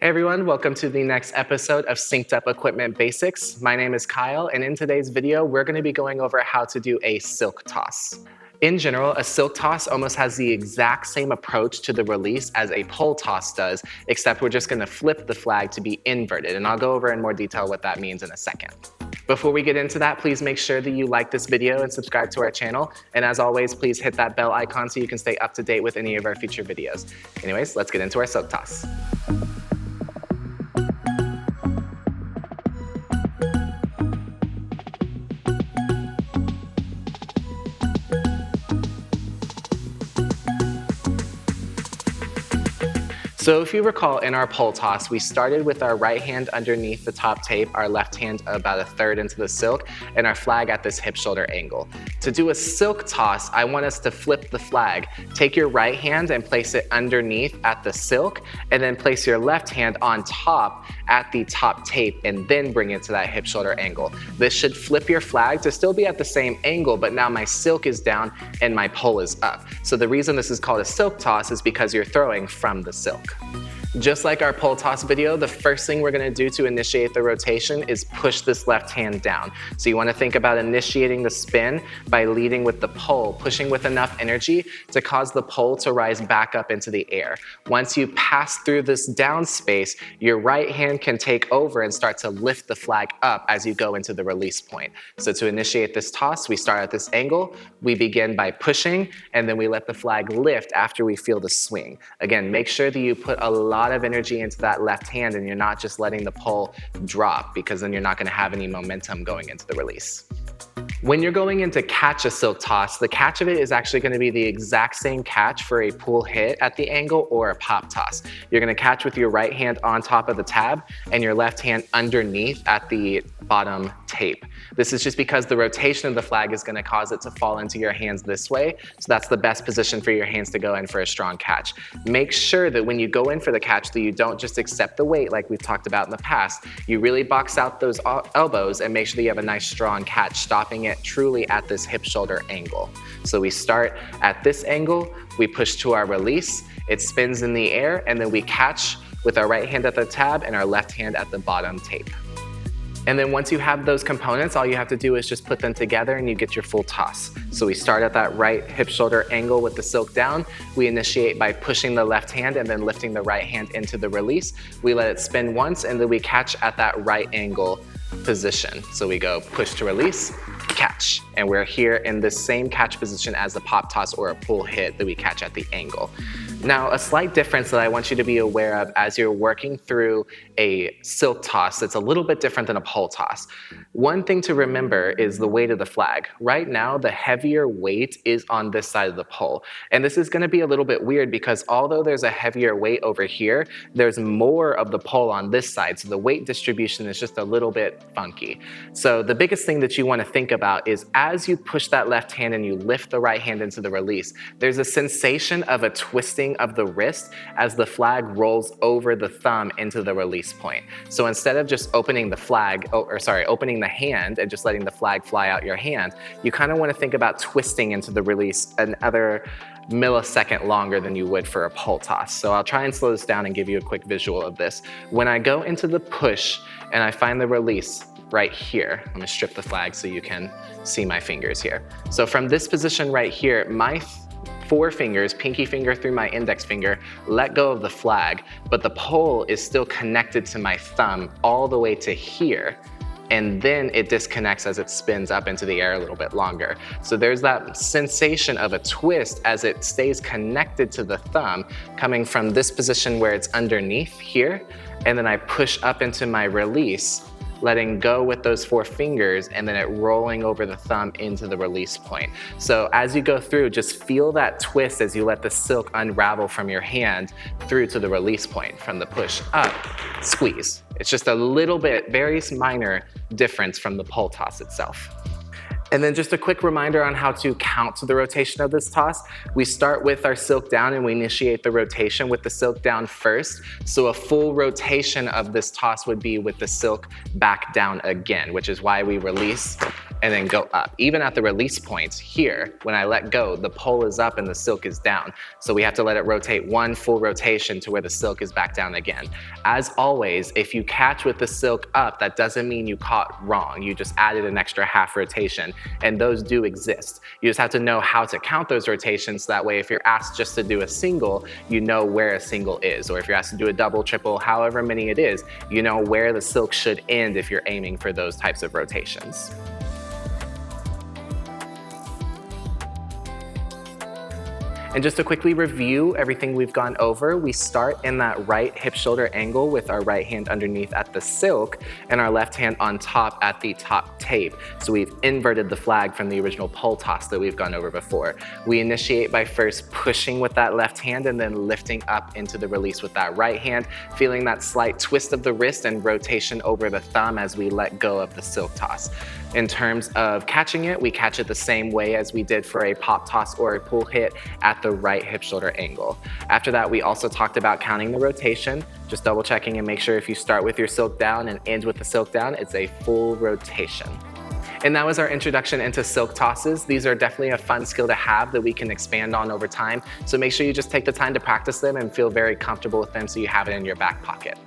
Hey everyone, welcome to the next episode of Synced Up Equipment Basics. My name is Kyle, and in today's video, we're going to be going over how to do a silk toss. In general, a silk toss almost has the exact same approach to the release as a pole toss does, except we're just going to flip the flag to be inverted, and I'll go over in more detail what that means in a second. Before we get into that, please make sure that you like this video and subscribe to our channel. And as always, please hit that bell icon so you can stay up to date with any of our future videos. Anyways, let's get into our silk toss. So if you recall, in our pole toss, we started with our right hand underneath the top tape, our left hand about a third into the silk, and our flag at this hip-shoulder angle. To do a silk toss, I want us to flip the flag. Take your right hand and place it underneath at the silk, and then place your left hand on top at the top tape, and then bring it to that hip-shoulder angle. This should flip your flag to still be at the same angle, but now my silk is down and my pole is up. So the reason this is called a silk toss is because you're throwing from the silk. Just like our pole toss video, the first thing we're going to do to initiate the rotation is push this left hand down. So you want to think about initiating the spin by leading with the pole, pushing with enough energy to cause the pole to rise back up into the air. Once you pass through this down space, your right hand can take over and start to lift the flag up as you go into the release point. So to initiate this toss, we start at this angle, we begin by pushing, and then we let the flag lift after we feel the swing. Again, make sure that you put a lot of energy into that left hand and you're not just letting the pole drop, because then you're not going to have any momentum going into the release. When you're going in to catch a silk toss, the catch of it is actually going to be the exact same catch for a pull hit at the angle or a pop toss. You're going to catch with your right hand on top of the tab and your left hand underneath at the bottom tape. This is just because the rotation of the flag is going to cause it to fall into your hands this way, so that's the best position for your hands to go in for a strong catch. Make sure that when you go in for the catch that you don't just accept the weight like we've talked about in the past. You really box out those elbows and make sure that you have a nice strong catch, stopping it truly at this hip-shoulder angle. So we start at this angle, we push to our release, it spins in the air, and then we catch with our right hand at the tab and our left hand at the bottom tape. And then once you have those components, all you have to do is just put them together and you get your full toss. So we start at that right hip-shoulder angle with the silk down. We initiate by pushing the left hand and then lifting the right hand into the release. We let it spin once and then we catch at that right angle position. So we go push to release, catch. And we're here in the same catch position as the pop toss or a pull hit that we catch at the angle. Now, a slight difference that I want you to be aware of as you're working through a silk toss that's a little bit different than a pole toss. One thing to remember is the weight of the flag. Right now, the heavier weight is on this side of the pole. And this is going to be a little bit weird because although there's a heavier weight over here, there's more of the pole on this side. So the weight distribution is just a little bit funky. So the biggest thing that you want to think about is as you push that left hand and you lift the right hand into the release, there's a sensation of a twisting of the wrist as the flag rolls over the thumb into the release point. So instead of just opening the flag, opening the hand and just letting the flag fly out your hand, you kind of want to think about twisting into the release another millisecond longer than you would for a pole toss. So I'll try and slow this down and give you a quick visual of this. When I go into the push and I find the release right here, I'm gonna strip the flag so you can see my fingers here. So from this position right here, my four fingers, pinky finger through my index finger, let go of the flag, but the pole is still connected to my thumb all the way to here. And then it disconnects as it spins up into the air a little bit longer. So there's that sensation of a twist as it stays connected to the thumb, coming from this position where it's underneath here, and then I push up into my release, letting go with those four fingers, and then it rolling over the thumb into the release point. So as you go through, just feel that twist as you let the silk unravel from your hand through to the release point. From the push up, squeeze. It's just a little bit, very minor difference from the pole toss itself. And then just a quick reminder on how to count the rotation of this toss. We start with our silk down and we initiate the rotation with the silk down first. So a full rotation of this toss would be with the silk back down again, which is why we release and then go up. Even at the release point here, when I let go, the pole is up and the silk is down. So we have to let it rotate one full rotation to where the silk is back down again. As always, if you catch with the silk up, that doesn't mean you caught wrong. You just added an extra half rotation, and those do exist. You just have to know how to count those rotations, so that way if you're asked just to do a single, you know where a single is. Or if you're asked to do a double, triple, however many it is, you know where the silk should end if you're aiming for those types of rotations. And just to quickly review everything we've gone over, we start in that right hip shoulder angle with our right hand underneath at the silk and our left hand on top at the top tape. So we've inverted the flag from the original pole toss that we've gone over before. We initiate by first pushing with that left hand and then lifting up into the release with that right hand, feeling that slight twist of the wrist and rotation over the thumb as we let go of the silk toss. In terms of catching it, we catch it the same way as we did for a pop toss or a pull hit at the right hip shoulder angle. After that, we also talked about counting the rotation, just double checking and make sure if you start with your silk down and end with the silk down, it's a full rotation. And that was our introduction into silk tosses. These are definitely a fun skill to have that we can expand on over time. So make sure you just take the time to practice them and feel very comfortable with them so you have it in your back pocket.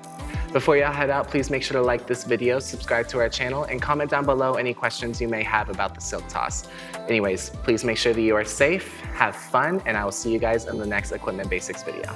Before y'all head out, please make sure to like this video, subscribe to our channel, and comment down below any questions you may have about the silk toss. Anyways, please make sure that you are safe, have fun, and I will see you guys in the next Equipment Basics video.